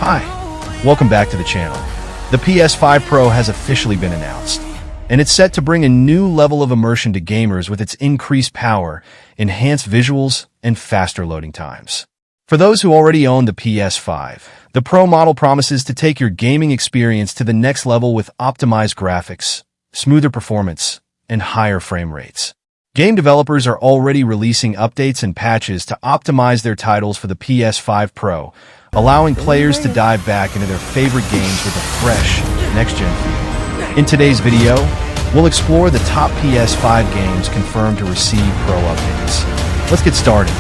Hi, welcome back to the channel. The PS5 Pro has officially been announced, and it's set to bring a new level of immersion to gamers with its increased power, enhanced visuals, and faster loading times. For those who already own the PS5, the Pro model promises to take your gaming experience to the next level with optimized graphics, smoother performance, and higher frame rates. Game developers are already releasing updates and patches to optimize their titles for the PS5 Pro, allowing players to dive back into their favorite games with a fresh, next-gen feel. In today's video, we'll explore the top PS5 games confirmed to receive Pro updates. Let's get started.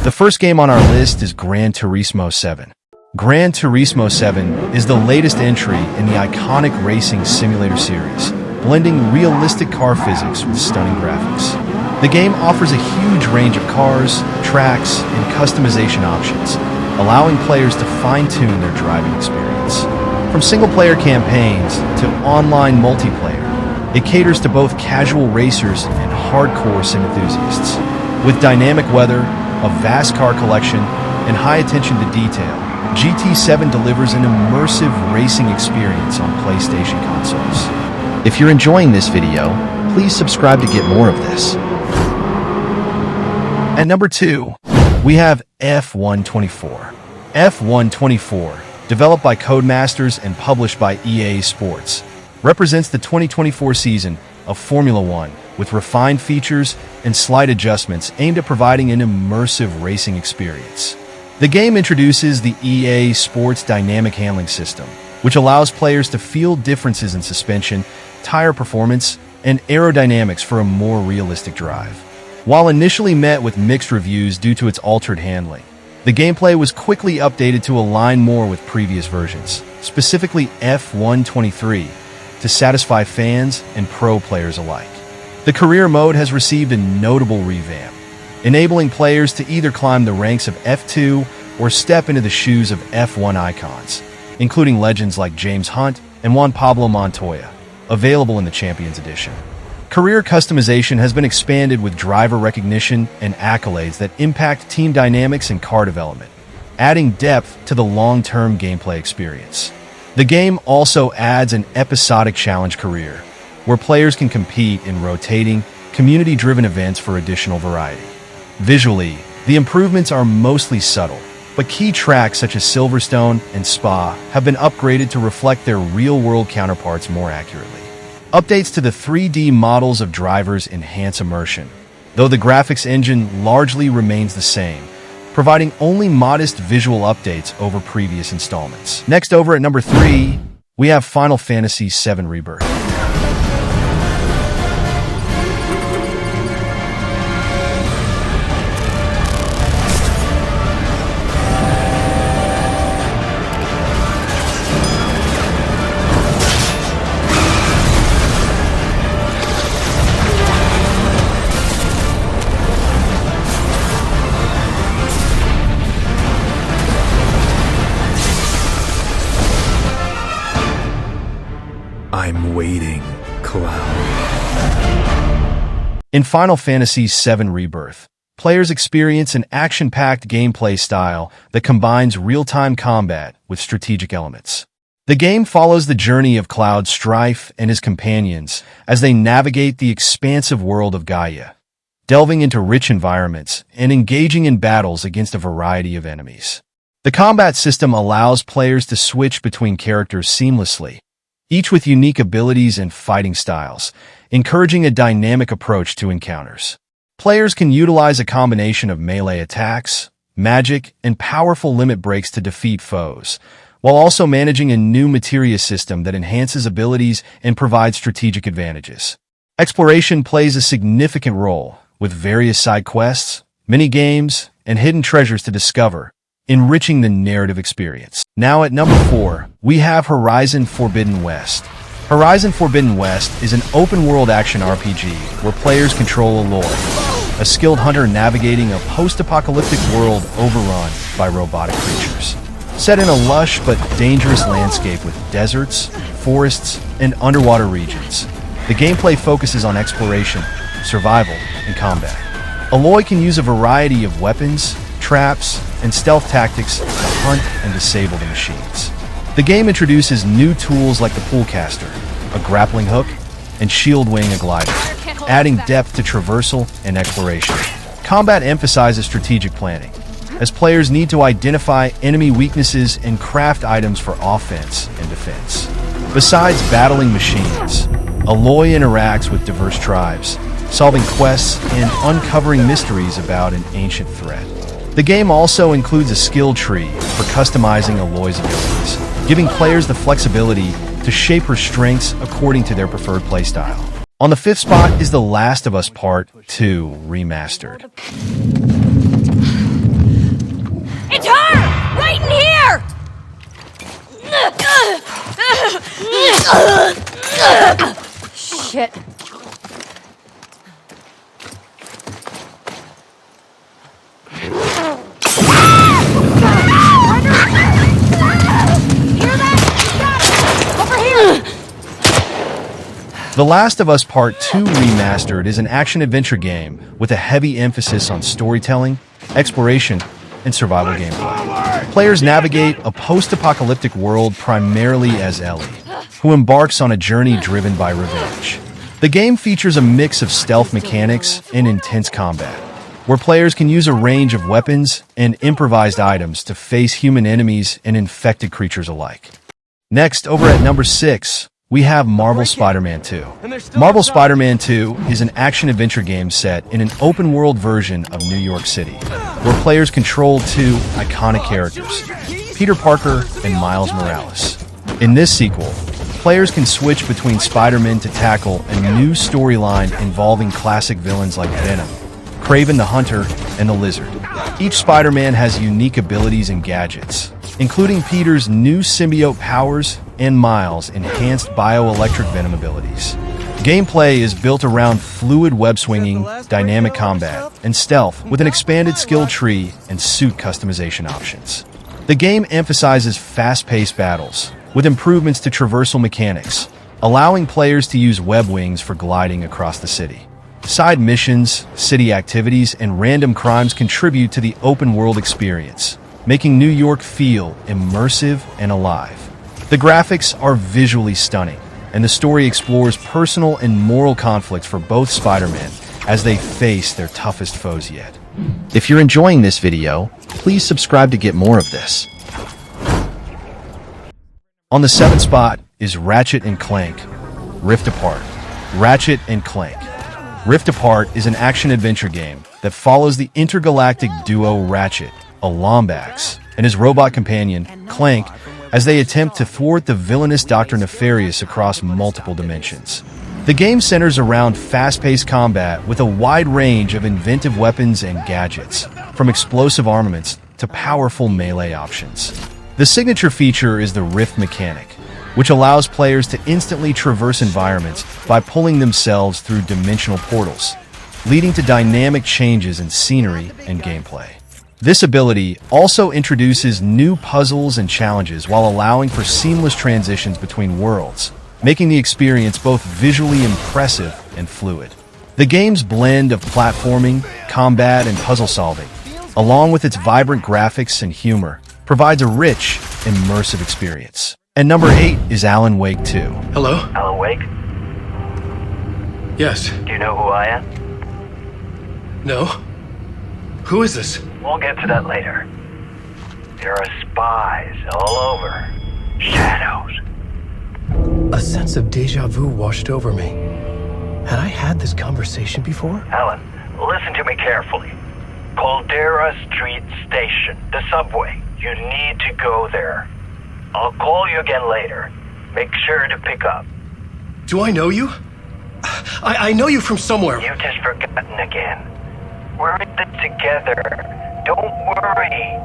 The first game on our list is Gran Turismo 7. Gran Turismo 7 is the latest entry in the iconic racing simulator series, blending realistic car physics with stunning graphics. The game offers a huge range of cars, tracks, and customization options, allowing players to fine-tune their driving experience. From single-player campaigns to online multiplayer, it caters to both casual racers and hardcore sim enthusiasts. With dynamic weather, a vast car collection, and high attention to detail, GT7 delivers an immersive racing experience on PlayStation consoles. If you're enjoying this video, please subscribe to get more of this. At number 2, we have F124. F124, developed by Codemasters and published by EA Sports, represents the 2024 season of Formula One with refined features and slight adjustments aimed at providing an immersive racing experience. The game introduces the EA Sports Dynamic Handling System, which allows players to feel differences in suspension, tire performance, and aerodynamics for a more realistic drive. While initially met with mixed reviews due to its altered handling, the gameplay was quickly updated to align more with previous versions, specifically F123, to satisfy fans and pro players alike. The career mode has received a notable revamp, enabling players to either climb the ranks of F2 or step into the shoes of F1 icons, including legends like James Hunt and Juan Pablo Montoya, available in the Champions Edition. Career customization has been expanded with driver recognition and accolades that impact team dynamics and car development, adding depth to the long-term gameplay experience. The game also adds an episodic challenge career, where players can compete in rotating, community-driven events for additional variety. Visually, the improvements are mostly subtle, but key tracks such as Silverstone and Spa have been upgraded to reflect their real-world counterparts more accurately. Updates to the 3D models of drivers enhance immersion, though the graphics engine largely remains the same, providing only modest visual updates over previous installments. Next, over at number 3, we have Final Fantasy VII Rebirth. I'm waiting, Cloud. In Final Fantasy VII Rebirth, players experience an action-packed gameplay style that combines real-time combat with strategic elements. The game follows the journey of Cloud Strife and his companions as they navigate the expansive world of Gaia, delving into rich environments and engaging in battles against a variety of enemies. The combat system allows players to switch between characters seamlessly, each with unique abilities and fighting styles, encouraging a dynamic approach to encounters. Players can utilize a combination of melee attacks, magic, and powerful limit breaks to defeat foes, while also managing a new materia system that enhances abilities and provides strategic advantages. Exploration plays a significant role, with various side quests, mini-games, and hidden treasures to discover, enriching the narrative experience. Now at number 4, we have Horizon Forbidden West. Horizon Forbidden West is an open-world action RPG where players control Aloy, a skilled hunter navigating a post-apocalyptic world overrun by robotic creatures. Set in a lush but dangerous landscape with deserts, forests, and underwater regions, the gameplay focuses on exploration, survival, and combat. Aloy can use a variety of weapons, traps, and stealth tactics to hunt and disable the machines. The game introduces new tools like the poolcaster, a grappling hook, and shield wing a glider, adding depth to traversal and exploration. Combat emphasizes strategic planning, as players need to identify enemy weaknesses and craft items for offense and defense. Besides battling machines, Aloy interacts with diverse tribes, solving quests and uncovering mysteries about an ancient threat. The game also includes a skill tree for customizing Aloy's abilities, giving players the flexibility to shape her strengths according to their preferred playstyle. On the 5th spot is The Last of Us Part 2 Remastered. It's her! Right in here! Shit. The Last of Us Part 2 Remastered is an action-adventure game with a heavy emphasis on storytelling, exploration, and survival gameplay. Players navigate a post-apocalyptic world primarily as Ellie, who embarks on a journey driven by revenge. The game features a mix of stealth mechanics and intense combat, where players can use a range of weapons and improvised items to face human enemies and infected creatures alike. Next, over at number 6, we have Marvel Spider-Man 2. Marvel Spider-Man 2 is an action-adventure game set in an open-world version of New York City, where players control two iconic characters, Peter Parker and Miles Morales. In this sequel, players can switch between Spider-Man to tackle a new storyline involving classic villains like Venom, Kraven the Hunter, and the Lizard. Each Spider-Man has unique abilities and gadgets, including Peter's new symbiote powers and Miles' enhanced bioelectric venom abilities. Gameplay is built around fluid web-swinging, dynamic combat, and stealth with an expanded skill tree and suit customization options. The game emphasizes fast-paced battles, with improvements to traversal mechanics, allowing players to use web wings for gliding across the city. Side missions, city activities, and random crimes contribute to the open-world experience, making New York feel immersive and alive. The graphics are visually stunning, and the story explores personal and moral conflicts for both Spider-Man as they face their toughest foes yet. If you're enjoying this video, please subscribe to get more of this. On the 7th spot is Ratchet and Clank Rift Apart. Ratchet and Clank Rift Apart is an action-adventure game that follows the intergalactic duo Ratchet, a Lombax, and his robot companion, Clank, as they attempt to thwart the villainous Dr. Nefarious across multiple dimensions. The game centers around fast-paced combat with a wide range of inventive weapons and gadgets, from explosive armaments to powerful melee options. The signature feature is the Rift mechanic, which allows players to instantly traverse environments by pulling themselves through dimensional portals, leading to dynamic changes in scenery and gameplay. This ability also introduces new puzzles and challenges while allowing for seamless transitions between worlds, making the experience both visually impressive and fluid. The game's blend of platforming, combat, and puzzle solving, along with its vibrant graphics and humor, provides a rich, immersive experience. And number 8 is Alan Wake 2. Hello? Alan Wake? Yes. Do you know who I am? No? Who is this? We'll get to that later. There are spies all over. Shadows. A sense of deja vu washed over me. Had I had this conversation before? Alan, listen to me carefully. Caldera Street Station, the subway. You need to go there. I'll call you again later. Make sure to pick up. Do I know you? I know you from somewhere. You've just forgotten again. We're in this together. Don't worry.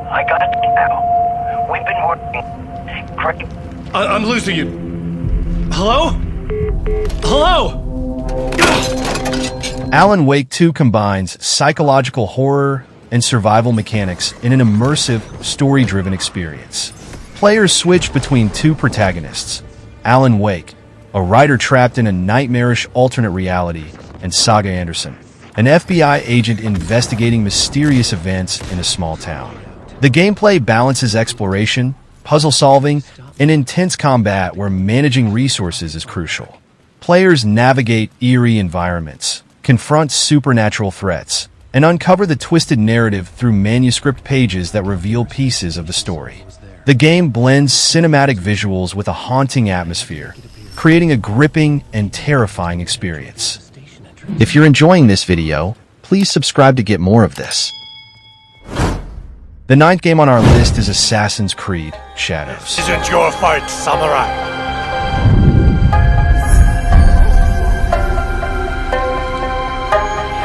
I got you now. We've been working great. I'm losing you. Hello? Hello? Alan Wake 2 combines psychological horror and survival mechanics in an immersive, story-driven experience. Players switch between two protagonists, Alan Wake, a writer trapped in a nightmarish alternate reality, and Saga Anderson, an FBI agent investigating mysterious events in a small town. The gameplay balances exploration, puzzle solving, and intense combat where managing resources is crucial. Players navigate eerie environments, confront supernatural threats, and uncover the twisted narrative through manuscript pages that reveal pieces of the story. The game blends cinematic visuals with a haunting atmosphere, creating a gripping and terrifying experience. If you're enjoying this video, please subscribe to get more of this. The ninth game on our list is Assassin's Creed Shadows. Isn't your fight, samurai?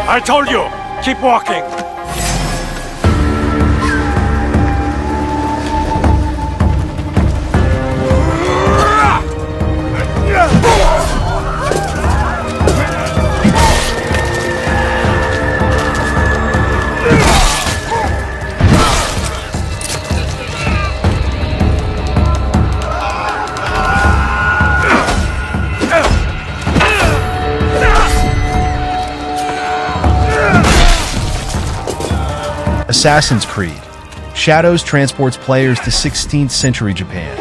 I told you, keep walking. Assassin's Creed Shadows transports players to 16th century Japan,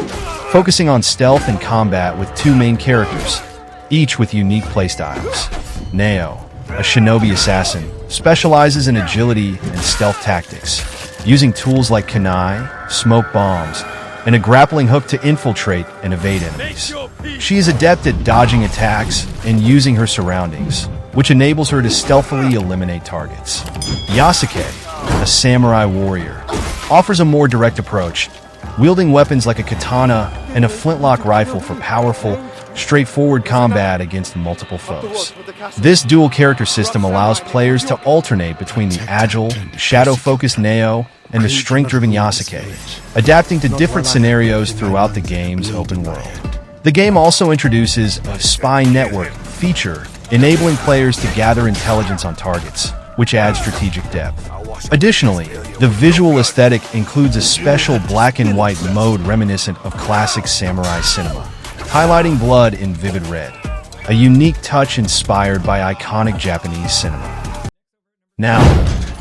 focusing on stealth and combat with two main characters, each with unique playstyles. Neo, a shinobi assassin, specializes in agility and stealth tactics, using tools like kunai, smoke bombs, and a grappling hook to infiltrate and evade enemies. She is adept at dodging attacks and using her surroundings, which enables her to stealthily eliminate targets. Yasuke, a samurai warrior, offers a more direct approach, wielding weapons like a katana and a flintlock rifle for powerful, straightforward combat against multiple foes. This dual character system allows players to alternate between the agile, shadow-focused Neo and the strength-driven Yasuke, adapting to different scenarios throughout the game's open world. The game also introduces a spy network feature, enabling players to gather intelligence on targets, which adds strategic depth. Additionally, the visual aesthetic includes a special black and white mode reminiscent of classic samurai cinema, highlighting blood in vivid red, a unique touch inspired by iconic Japanese cinema. Now,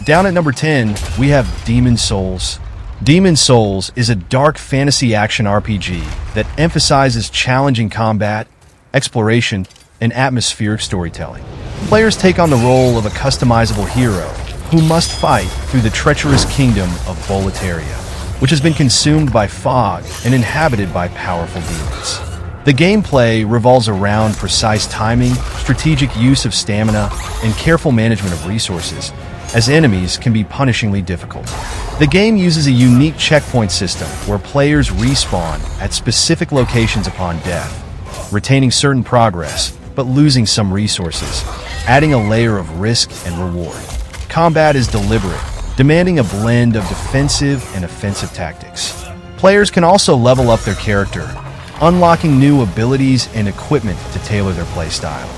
down at number 10, we have Demon's Souls. Demon's Souls is a dark fantasy action RPG that emphasizes challenging combat, exploration, and atmospheric storytelling. Players take on the role of a customizable hero who must fight through the treacherous kingdom of Boletaria, which has been consumed by fog and inhabited by powerful demons. The gameplay revolves around precise timing, strategic use of stamina, and careful management of resources, as enemies can be punishingly difficult. The game uses a unique checkpoint system where players respawn at specific locations upon death, retaining certain progress, but losing some resources, adding a layer of risk and reward. Combat is deliberate, demanding a blend of defensive and offensive tactics. Players can also level up their character, unlocking new abilities and equipment to tailor their playstyle.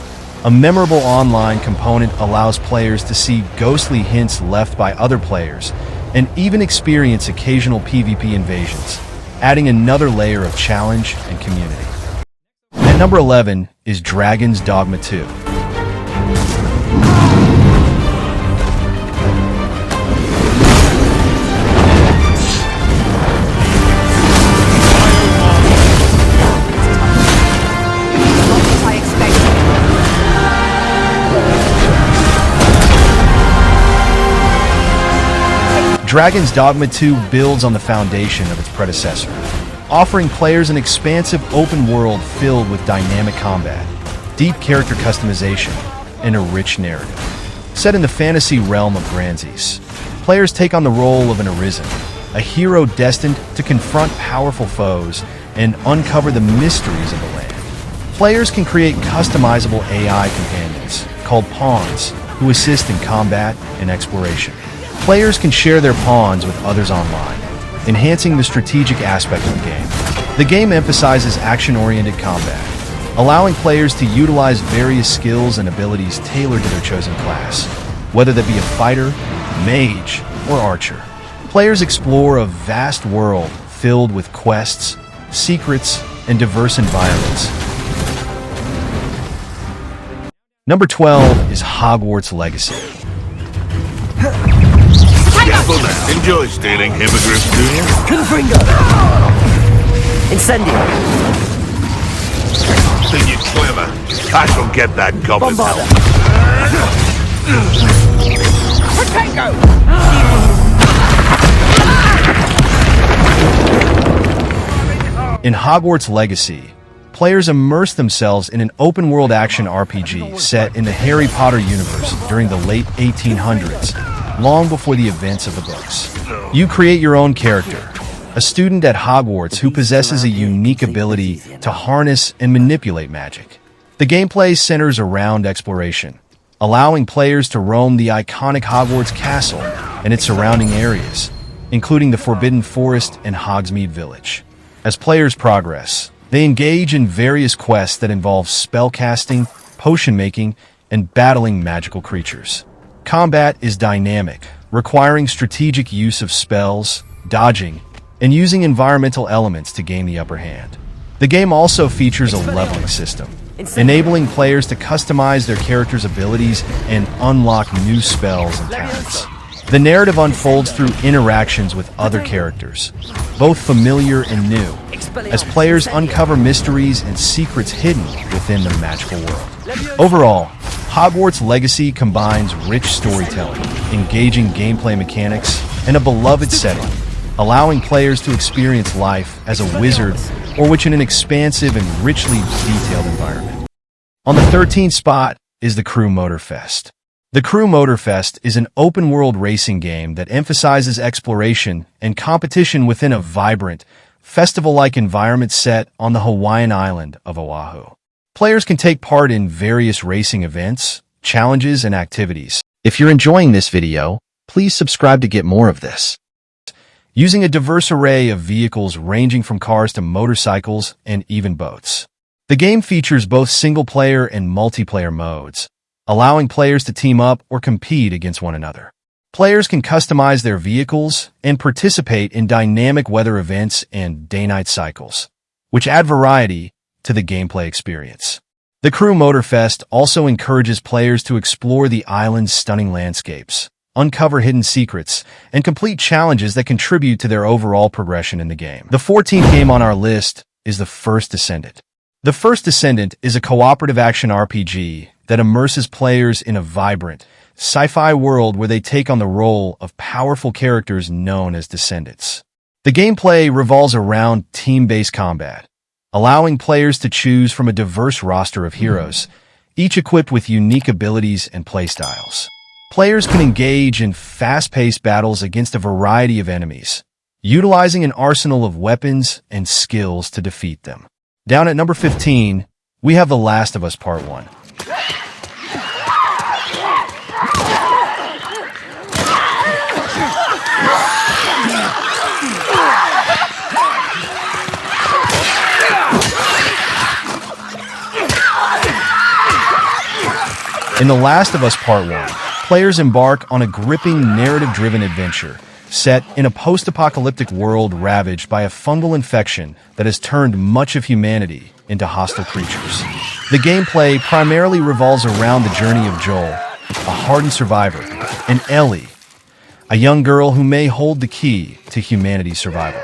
A memorable online component allows players to see ghostly hints left by other players and even experience occasional PvP invasions, adding another layer of challenge and community. At number 11 is Dragon's Dogma 2. Dragon's Dogma 2 builds on the foundation of its predecessor, offering players an expansive open world filled with dynamic combat, deep character customization, and a rich narrative. Set in the fantasy realm of Granzes, players take on the role of an Arisen, a hero destined to confront powerful foes and uncover the mysteries of the land. Players can create customizable AI companions, called pawns, who assist in combat and exploration. Players can share their pawns with others online, enhancing the strategic aspect of the game. The game emphasizes action-oriented combat, allowing players to utilize various skills and abilities tailored to their chosen class, whether that be a fighter, mage, or archer. Players explore a vast world filled with quests, secrets, and diverse environments. Number 12 is Hogwarts Legacy. Enjoy stealing hippogriffs, do you? Confringo! Incendio! Think you're clever? I shall get that goblin Bombarda! In Hogwarts Legacy, players immerse themselves in an open-world action RPG set in the Harry Potter universe during the late 1800s, long before the events of the books. You create your own character, a student at Hogwarts who possesses a unique ability to harness and manipulate magic. The gameplay centers around exploration, allowing players to roam the iconic Hogwarts castle and its surrounding areas, including the Forbidden Forest and Hogsmeade Village. As players progress, they engage in various quests that involve spellcasting, potion making, and battling magical creatures. Combat is dynamic, requiring strategic use of spells, dodging, and using environmental elements to gain the upper hand. The game also features a leveling system, enabling players to customize their character's abilities and unlock new spells and talents. The narrative unfolds through interactions with other characters, both familiar and new, as players uncover mysteries and secrets hidden within the magical world. Overall, Hogwarts Legacy combines rich storytelling, engaging gameplay mechanics, and a beloved setting, allowing players to experience life as a wizard or witch in an expansive and richly detailed environment. On the 13th spot is the Crew Motorfest. The Crew Motorfest is an open-world racing game that emphasizes exploration and competition within a vibrant, festival-like environment set on the Hawaiian island of Oahu. Players can take part in various racing events, challenges, and activities. If you're enjoying this video, please subscribe to get more of this. Using a diverse array of vehicles ranging from cars to motorcycles and even boats. The game features both single-player and multiplayer modes, allowing players to team up or compete against one another. Players can customize their vehicles and participate in dynamic weather events and day-night cycles, which add variety to the gameplay experience. The Crew Motorfest also encourages players to explore the island's stunning landscapes, uncover hidden secrets, and complete challenges that contribute to their overall progression in the game. The 14th game on our list is the First Ascendant. The First Ascendant is a cooperative action RPG that immerses players in a vibrant, sci-fi world where they take on the role of powerful characters known as descendants. The gameplay revolves around team-based combat, allowing players to choose from a diverse roster of heroes, each equipped with unique abilities and playstyles. Players can engage in fast-paced battles against a variety of enemies, utilizing an arsenal of weapons and skills to defeat them. Down at number 15, we have The Last of Us Part 1. In The Last of Us Part 1, players embark on a gripping narrative-driven adventure set in a post-apocalyptic world ravaged by a fungal infection that has turned much of humanity into hostile creatures. The gameplay primarily revolves around the journey of Joel, a hardened survivor, and Ellie, a young girl who may hold the key to humanity's survival.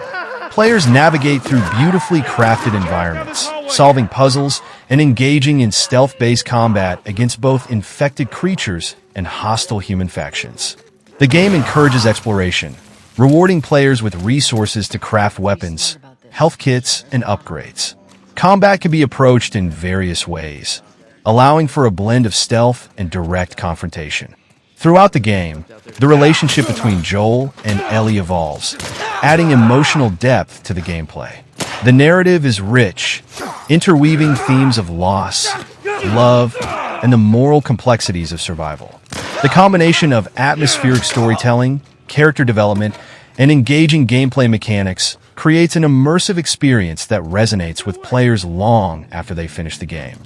Players navigate through beautifully crafted environments, solving puzzles and engaging in stealth-based combat against both infected creatures and hostile human factions. The game encourages exploration, rewarding players with resources to craft weapons, health kits, and upgrades. Combat can be approached in various ways, allowing for a blend of stealth and direct confrontation. Throughout the game, the relationship between Joel and Ellie evolves, adding emotional depth to the gameplay. The narrative is rich, interweaving themes of loss, love, and the moral complexities of survival. The combination of atmospheric storytelling, character development, and engaging gameplay mechanics creates an immersive experience that resonates with players long after they finish the game.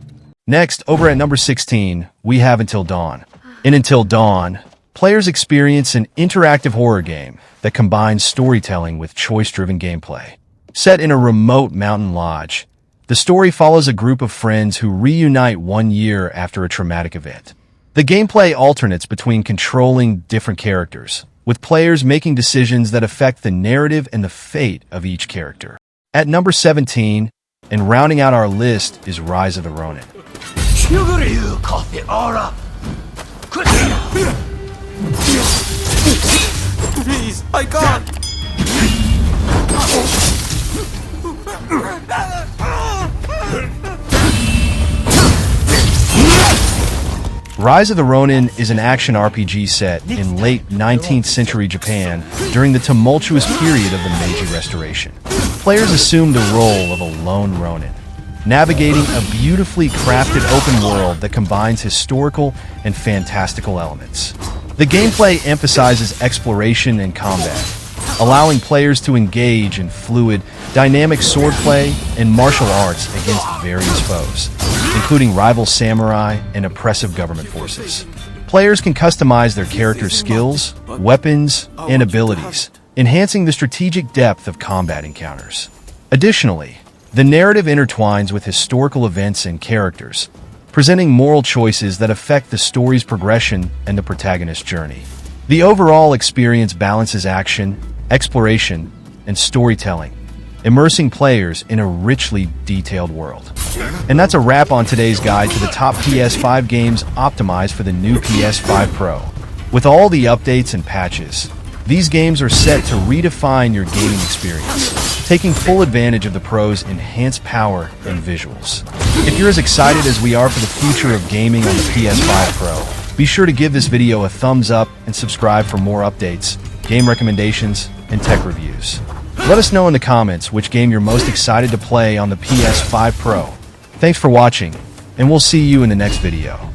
Next, over at number 16, we have Until Dawn. In Until Dawn, players experience an interactive horror game that combines storytelling with choice-driven gameplay. Set in a remote mountain lodge, the story follows a group of friends who reunite 1 year after a traumatic event. The gameplay alternates between controlling different characters, with players making decisions that affect the narrative and the fate of each character. At number 17, and rounding out our list, is Rise of the Ronin. Please, I can't! Rise of the Ronin is an action RPG set in late 19th century Japan during the tumultuous period of the Meiji Restoration. Players assume the role of a lone Ronin, navigating a beautifully crafted open world that combines historical and fantastical elements. The gameplay emphasizes exploration and combat, allowing players to engage in fluid, dynamic swordplay and martial arts against various foes, including rival samurai and oppressive government forces. Players can customize their character's skills, weapons, and abilities, enhancing the strategic depth of combat encounters. Additionally, the narrative intertwines with historical events and characters, presenting moral choices that affect the story's progression and the protagonist's journey. The overall experience balances action, exploration, and storytelling, immersing players in a richly detailed world. And that's a wrap on today's guide to the top PS5 games optimized for the new PS5 Pro. With all the updates and patches, these games are set to redefine your gaming experience, taking full advantage of the Pro's enhanced power and visuals. If you're as excited as we are for the future of gaming on the PS5 Pro, be sure to give this video a thumbs up and subscribe for more updates, game recommendations, and tech reviews. Let us know in the comments which game you're most excited to play on the PS5 Pro. Thanks for watching, and we'll see you in the next video.